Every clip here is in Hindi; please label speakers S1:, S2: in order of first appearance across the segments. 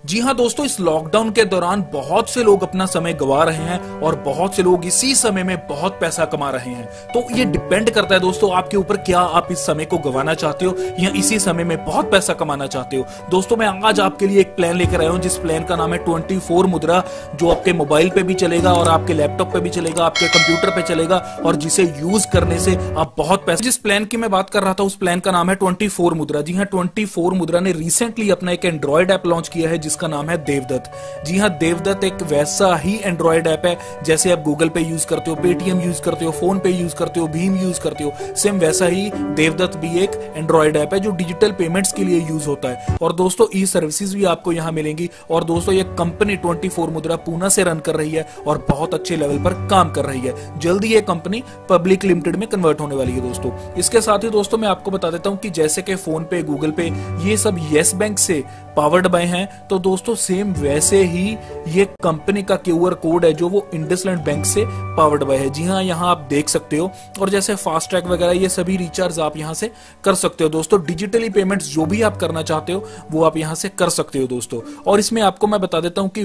S1: जी हाँ दोस्तों, इस लॉकडाउन के दौरान बहुत से लोग अपना समय गंवा रहे हैं और बहुत से लोग इसी समय में बहुत पैसा कमा रहे हैं। तो ये डिपेंड करता है दोस्तों आपके ऊपर, क्या आप इस समय को गंवाना चाहते हो या इसी समय में बहुत पैसा कमाना चाहते हो। दोस्तों मैं आज आपके लिए एक प्लान लेकर आया हूँ जिस प्लान का नाम है 24 मुद्रा, जो आपके मोबाइल पे भी चलेगा और आपके लैपटॉप पे भी चलेगा, आपके कंप्यूटर पे चलेगा और जिसे यूज करने से आप बहुत पैसा। जिस प्लान की मैं बात कर रहा था उस प्लान का नाम है 24 मुद्रा। जी हाँ, 24 मुद्रा ने रिसेंटली अपना एक एंड्रॉइड ऐप लॉन्च किया है जिसका नाम है देवदत्त। जी हाँ, देवदत्त एक वैसा ही एंड्रॉइड ऐप है जैसे आप गूगल पे यूज करते हो, पेटीएम यूज करते हो, फोन पे यूज करते हो, भीम यूज करते हो, सेम वैसा ही देवदत्त भी एक एंड्रॉइड ऐप है जो डिजिटल पेमेंट्स के लिए यूज होता है। और दोस्तों ई सर्विसेज भी आपको यहाँ मिलेंगी। और दोस्तों ये कंपनी 24 मुद्रा पूना से रन कर रही है और बहुत अच्छे लेवल पर काम कर रही है। जल्दी ये कंपनी पब्लिक लिमिटेड में कन्वर्ट होने वाली है दोस्तों। इसके साथ ही दोस्तों मैं आपको बता देता हूँ कि जैसे कि फोन पे, गूगल पे, ये सब येस बैंक से पावर्ड बाय हैं, तो दोस्तों सेम वैसे ही ये कंपनी का क्यूआर कोड है जो वो इंडसलैंड बैंक से पावर्ड बाय है। जी हाँ, यहाँ आप देख सकते हो। और जैसे फास्ट ट्रैक वगैरह ये सभी रिचार्ज आप यहाँ से कर सकते हो दोस्तों। डिजिटली पेमेंट्स जो भी आप करना चाहते हो वो आप यहाँ से कर सकते हो दोस्तों। और इसमें आपको मैं बता देता हूँ कि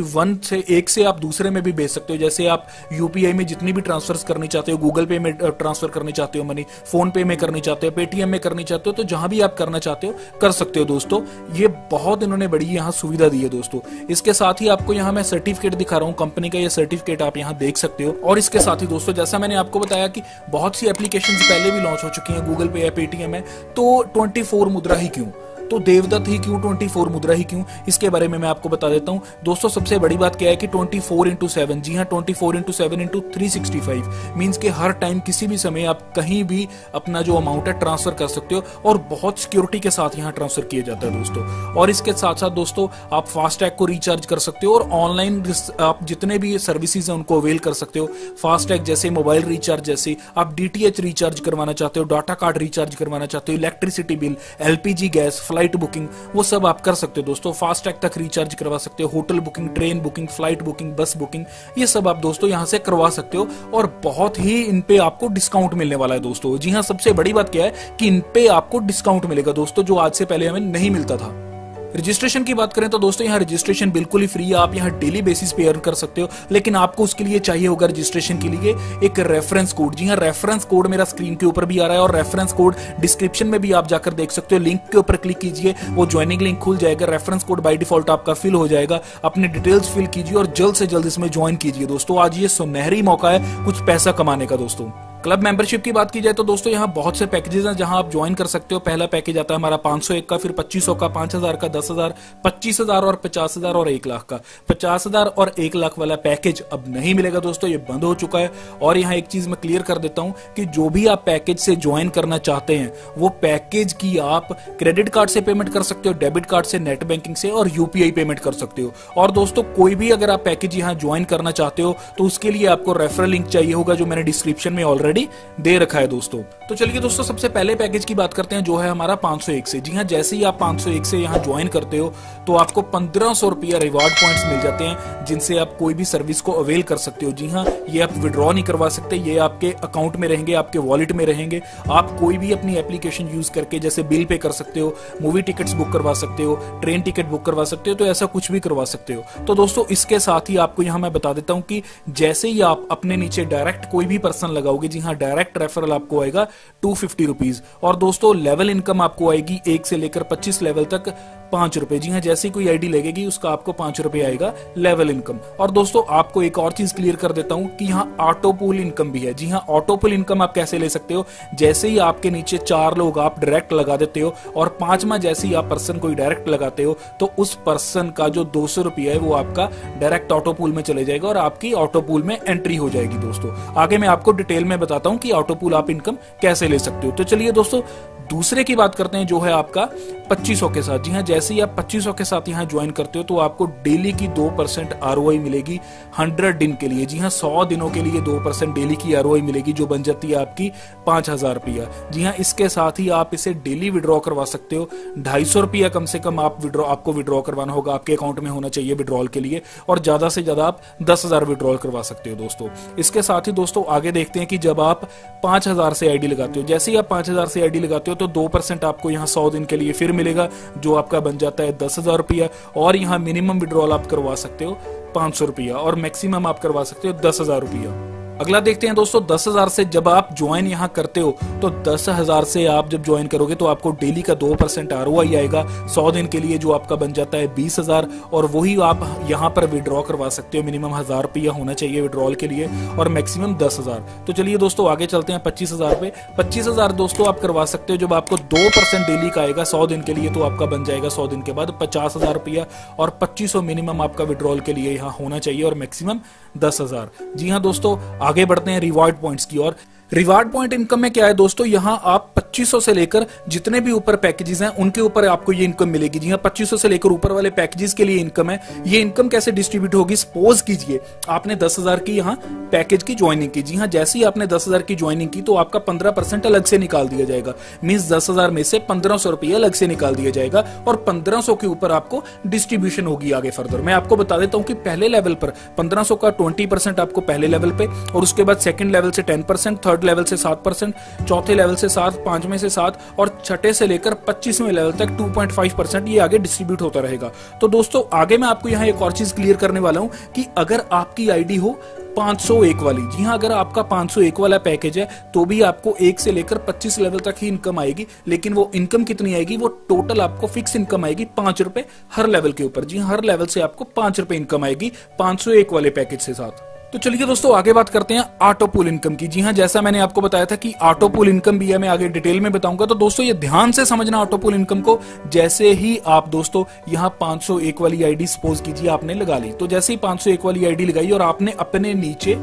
S1: एक से आप दूसरे में भी भेज सकते हो। जैसे आप यूपीआई में जितनी भी ट्रांसफर करनी चाहते हो, गूगल पे में ट्रांसफर करनी चाहते हो मनी, फोन पे में करनी चाहते हो, पेटीएम में करनी चाहते हो, तो जहां भी आप करना चाहते हो कर सकते हो दोस्तों। ये बहुत इन्होंने बड़ी यहाँ सुविधा दी है दोस्तों। इसके साथ ही आपको यहाँ मैं सर्टिफिकेट दिखा रहा हूँ, कंपनी का ये सर्टिफिकेट आप यहाँ देख सकते हो। और इसके साथ ही दोस्तों जैसा मैंने आपको बताया कि बहुत सी एप्लीकेशंस पहले भी लॉन्च हो चुकी हैं, गूगल पे है, पेटीएम है, तो 24 मुद्रा ही क्यों, तो देवदत्त ही क्यों, 24 मुद्रा ही क्यों, इसके बारे में मैं आपको बता देता हूं दोस्तों। सबसे बड़ी बात क्या है कि 24x7, जी हाँ 24x7x365 मींस के हर टाइम किसी भी समय आप कहीं भी अपना जो अमाउंट है ट्रांसफर कर सकते हो और बहुत सिक्योरिटी के साथ यहाँ ट्रांसफर किया जाता है दोस्तों। और इसके साथ साथ दोस्तों आप फास्टैग को रिचार्ज कर सकते हो और ऑनलाइन आप जितने भी सर्विसेज हैं उनको अवेल कर सकते हो। फास्टैग जैसे मोबाइल रिचार्ज, जैसे आप डीटीएच रिचार्ज करवाना चाहते हो, डाटा कार्ड रिचार्ज करवाना चाहते हो, electricity bill, LPG gas, flight booking, वो सब आप कर सकते हो दोस्तों। फास्टैग तक रिचार्ज करवा सकते हो, hotel booking, train booking, flight booking, बस बुकिंग, ये सब आप दोस्तों यहां से करवा सकते हो। और बहुत ही इन पे आपको डिस्काउंट मिलने वाला है दोस्तों। जी हां, सबसे बड़ी बात क्या है कि इन पे आपको डिस्काउंट मिलेगा दोस्तों जो आज से पहले हमें नहीं मिलता था। रजिस्ट्रेशन की बात करें तो दोस्तों यहाँ रजिस्ट्रेशन बिल्कुल ही फ्री है, आप यहाँ डेली बेसिस पे अर्न कर सकते हो। लेकिन आपको उसके लिए चाहिए होगा रजिस्ट्रेशन के लिए एक रेफरेंस कोड। जी हाँ, रेफरेंस कोड मेरा स्क्रीन के ऊपर भी आ रहा है और रेफरेंस कोड डिस्क्रिप्शन में भी आप जाकर देख सकते हो। लिंक के ऊपर क्लिक कीजिए, वो ज्वाइनिंग लिंक खुल जाएगा। रेफरेंस कोड बाय डिफॉल्ट आपका फिल हो जाएगा। अपने डिटेल्स फिल कीजिए और जल्द से जल्द इसमें ज्वाइन कीजिए दोस्तों। आज ये सुनहरी मौका है कुछ पैसा कमाने का दोस्तों। क्लब मेंबरशिप की बात की जाए तो दोस्तों यहाँ बहुत से पैकेजेस हैं जहां आप ज्वाइन कर सकते हो। पहला पैकेज आता है हमारा 501 का, फिर 2500 का, 5000 का, 10,000, 25,000 और 50,000 और 1 लाख का। 50,000 और 1 लाख वाला पैकेज अब नहीं मिलेगा दोस्तों, ये बंद हो चुका है। और यहाँ एक चीज मैं क्लियर कर देता हूं कि जो भी आप पैकेज से ज्वाइन करना चाहते हैं वो पैकेज की आप क्रेडिट कार्ड से पेमेंट कर सकते हो, डेबिट कार्ड से, नेट बैंकिंग से और यूपीआई पेमेंट कर सकते हो। और दोस्तों कोई भी अगर आप पैकेज यहाँ ज्वाइन करना चाहते हो तो उसके लिए आपको रेफरल लिंक चाहिए होगा जो मैंने डिस्क्रिप्शन में ऑलरेडी दे रखा है दोस्तों। तो चलिए दोस्तों सबसे पहले पैकेज की बात करते हैं जो है हमारा 501 से। जी हाँ, जैसे ही आप 501 से यहाँ ज्वाइन करते हो तो आपको 1500 रुपया रिवार्ड पॉइंट्स मिल जाते हैं जिनसे आप कोई भी सर्विस को अवेल कर सकते हो। जी हाँ, ये आप विड्रॉ नहीं करवा सकते, ये आपके अकाउंट में रहेंगे, आपके वॉलेट में रहेंगे। आप कोई भी अपनी एप्लीकेशन यूज करके जैसे बिल पे कर सकते हो, मूवी टिकट्स बुक करवा सकते हो, ट्रेन टिकट बुक करवा सकते हो, तो ऐसा कुछ भी करवा सकते हो। तो दोस्तों इसके साथ ही आपको यहाँ मैं बता देता हूँ कि जैसे ही आप अपने नीचे डायरेक्ट कोई भी पर्सन लगाओगे, जी हाँ डायरेक्ट रेफरल आपको आएगा 250 रुपीज। और दोस्तों लेवल इनकम आपको आएगी 1 से लेकर 25 लेवल तक 5 रुपए। जी हाँ, जैसी कोई आईडी लगेगी उसका आपको 5 रुपए आएगा लेवल इनकम। और दोस्तों आपको एक और चीज क्लियर कर देता हूं कि यहाँ ऑटो पूल इनकम भी है। जी हाँ, ऑटो पूल इनकम आप कैसे ले सकते हो, जैसे ही आपके नीचे 4 लोग आप डायरेक्ट लगा देते हो और 5वां जैसे ही आप पर्सन कोई डायरेक्ट लगाते हो तो उस पर्सन का जो 200 रुपया है वो आपका डायरेक्ट ऑटो पूल में चले जाएगा और आपकी ऑटो पूल में एंट्री हो जाएगी दोस्तों। आगे मैं आपको डिटेल में बताता हूं कि ऑटो पूल आप इनकम कैसे ले सकते हो। तो चलिए दोस्तों दूसरे की बात करते हैं जो है आपका 2500 के साथ। जी हाँ, जैसे ही आप 2500 के साथ यहाँ ज्वाइन करते हो तो आपको डेली की 2% आरओआई मिलेगी 100 दिन के लिए। जी हाँ, 100 दिनों के लिए 2% डेली की आरओआई मिलेगी जो बन जाती है आपकी 5000 रुपया। जी हाँ, इसके साथ ही आप इसे डेली विड्रॉ करवा सकते हो। 250 रुपया कम से कम आपको विड्रॉ करवाना होगा, आपके अकाउंट में होना चाहिए विड्रॉल के लिए। और ज्यादा से ज्यादा आप 10,000 विड्रॉल करवा सकते हो दोस्तों। इसके साथ ही दोस्तों आगे देखते हैं कि जब आप 5000 से आईडी लगाते हो, जैसे ही आप 5000 से आईडी लगाते हो तो 2% आपको यहाँ 100 दिन के लिए फिर मिलेगा, जो आपका बन जाता है 10,000 रुपया। और यहाँ मिनिमम विड्रॉल आप करवा सकते हो 500 रुपया और मैक्सिमम आप करवा सकते हो 10,000 रुपया। अगला देखते हैं दोस्तों, 10,000 से जब आप ज्वाइन यहाँ करते हो तो 10,000 से आप जब ज्वाइन करोगे तो आपको डेली का 2% ROI आएगा 100 दिन के लिए, जो आपका बन जाता है 20,000। और वही आप यहाँ पर विड्रॉ करवा सकते हो। मिनिमम 1,000 रुपया होना चाहिए विड्रॉल के लिए और मैक्सिमम 10,000। तो चलिए दोस्तों आगे चलते हैं 25,000 पे। 25,000 दोस्तों आप करवा सकते हो जब आपको 2% डेली का आएगा 100 दिन के लिए, तो आपका बन जाएगा 100 दिन के बाद 50,000 रुपया और 2500 मिनिमम आपका विड्रॉल के लिए यहाँ होना चाहिए और मैक्सिमम 10,000। जी हाँ दोस्तों, आगे बढ़ते हैं रिवार्ड पॉइंट्स की ओर। रिवार्ड पॉइंट इनकम में क्या है दोस्तों, यहाँ आप 2500 से लेकर जितने भी ऊपर पैकेजेस हैं उनके ऊपर आपको ये इनकम मिलेगी। जी हाँ, 2500 से लेकर ऊपर वाले पैकेजेस के लिए इनकम है। ये इनकम कैसे डिस्ट्रीब्यूट होगी, सपोज कीजिए आपने 10,000 की यहाँ पैकेज की ज्वाइनिंग की। जी हाँ, जैसे ही आपने 10,000 की ज्वाइनिंग की तो आपका 15% अलग से निकाल दिया जाएगा। मींस 10,000 में से 1,500 रुपये अलग से निकाल दिया जाएगा और 1,500 के ऊपर आपको डिस्ट्रीब्यूशन होगी आगे फर्दर। मैं आपको बता देता हूँ कि पहले लेवल पर 1,500 का 20% आपको पहले लेवल पे, और उसके बाद सेकंड लेवल से 10%, थर्ड लेवल से 7%, चौथे लेवल से 7, पांचवें से 7 और छठे से लेकर 25वें लेवल तक 2.5% ये आगे डिस्ट्रीब्यूट होता रहेगा। तो दोस्तों आगे मैं आपको यहाँ एक और चीज क्लियर करने वाला हूं कि अगर आपकी आईडी हो 501 वाली, जी हाँ, अगर आपका 501 वाला पैकेज है तो भी आपको 1 से लेकर 25 लेवल तक ही इनकम आएगी। लेकिन वो इनकम कितनी आएगी, वो टोटल आपको फिक्स इनकम आएगी 5 रुपए हर लेवल के ऊपर। जी हाँ, हर लेवल से आपको 5 रुपए इनकम आएगी 501 वाले पैकेज से साथ। तो चलिए दोस्तों आगे बात करते हैं ऑटो पूल इनकम की। जी हाँ, जैसा मैंने आपको बताया था कि ऑटो पूल इनकम भी है, मैं आगे डिटेल में बताऊंगा। तो दोस्तों ये ध्यान से समझना ऑटो पूल इनकम को। जैसे ही आप दोस्तों यहाँ 501 वाली आईडी सपोज कीजिए आपने लगा ली, तो जैसे ही 501 वाली आईडी लगाई और आपने अपने नीचे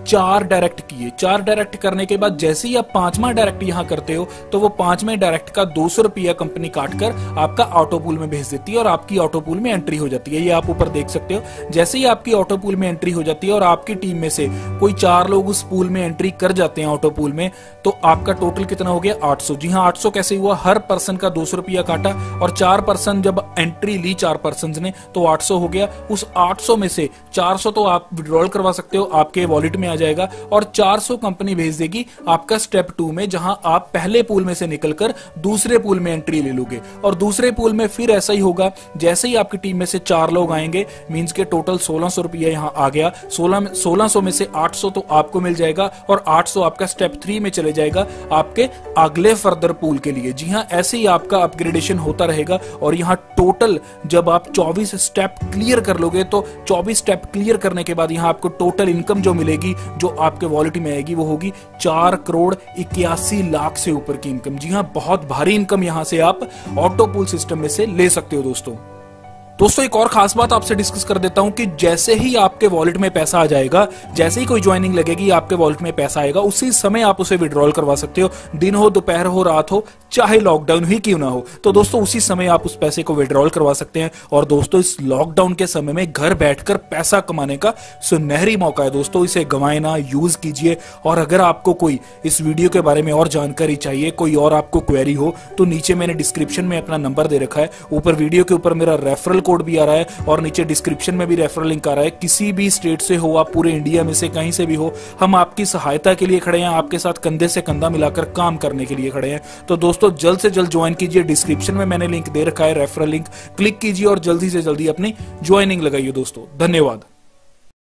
S1: 4 डायरेक्ट किए। 4 डायरेक्ट करने के बाद जैसे ही आप 5वां डायरेक्ट यहाँ करते हो तो वो 5वें डायरेक्ट का 200 रुपया कंपनी काटकर आपका ऑटो पूल में भेज देती है और आपकी ऑटो पूल में एंट्री हो जाती है। ये आप ऊपर देख सकते हो। जैसे ही आपकी ऑटो पूल में एंट्री हो जाती है और आपकी टीम में से कोई 4 लोग उस पूल में एंट्री कर जाते हैं ऑटो पूल में, तो आपका टोटल कितना हो गया 800। जी हाँ, 800 कैसे हुआ, हर पर्सन का 200 रुपया काटा और 4 पर्सन जब एंट्री ली 4 पर्सन ने तो 800 हो गया। उस 800 में से 400 तो आप विड्रॉल करवा सकते हो, आपके वॉलेट में जाएगा और 400 कंपनी भेज देगी आपका स्टेप 2 में, जहां आप पहले पूल में से निकलकर दूसरे पूल में एंट्री ले लोगे। और दूसरे पूल में फिर ऐसा ही होगा, जैसे ही आपकी टीम में से 4 लोग आएंगे, मींस के टोटल 1600 रुपया यहां आ गया। 1600 में से 800 तो आपको मिल जाएगा और 800 आपका स्टेप 3 में चले जाएगा आपके अगले फर्दर पूल के लिए। जी हां, ऐसे ही आपका अपग्रेडेशन होता रहेगा। और यहां टोटल जब आप 24 स्टेप क्लियर कर लोगे तो 24 स्टेप क्लियर करने के बाद यहां आपको टोटल इनकम जो मिलेगी, जो आपके वॉलेट में आएगी, वो होगी 4,81,00,000 से ऊपर की इनकम। जी हां, बहुत भारी इनकम यहां से आप ऑटो पूल सिस्टम में से ले सकते हो दोस्तों एक और खास बात आपसे डिस्कस कर देता हूं कि जैसे ही आपके वॉलेट में पैसा आ जाएगा, जैसे ही कोई ज्वाइनिंग लगेगी आपके वॉलेट में पैसा आएगा, उसी समय आप उसे विड्रॉल करवा सकते हो। दिन हो, दोपहर हो, रात हो, चाहे लॉकडाउन ही क्यों ना हो, तो दोस्तों उसी समय आप उस पैसे को विड्रॉल करवा सकते हैं। और दोस्तों इस लॉकडाउन के समय में घर बैठकर पैसा कमाने का सुनहरी मौका है दोस्तों, इसे गंवाए ना, यूज कीजिए। और अगर आपको कोई इस वीडियो के बारे में और जानकारी चाहिए, कोई और आपको क्वेरी हो, तो नीचे मैंने डिस्क्रिप्शन में अपना नंबर दे रखा है, ऊपर वीडियो के ऊपर मेरा रेफरल कोड भी आ रहा है और नीचे डिस्क्रिप्शन में भी रेफरल लिंक आ रहा है। किसी भी स्टेट से हो आप, पूरे इंडिया में से कहीं से भी हो, हम आपकी सहायता के लिए खड़े हैं, आपके साथ कंधे से कंधा मिलाकर काम करने के लिए खड़े हैं। तो दोस्तों जल्द से जल्द ज्वाइन कीजिए, डिस्क्रिप्शन में मैंने लिंक दे रखा है, रेफरल लिंक, क्लिक कीजिए और जल्दी से जल्दी अपनी ज्वाइनिंग लगाइए दोस्तों। धन्यवाद।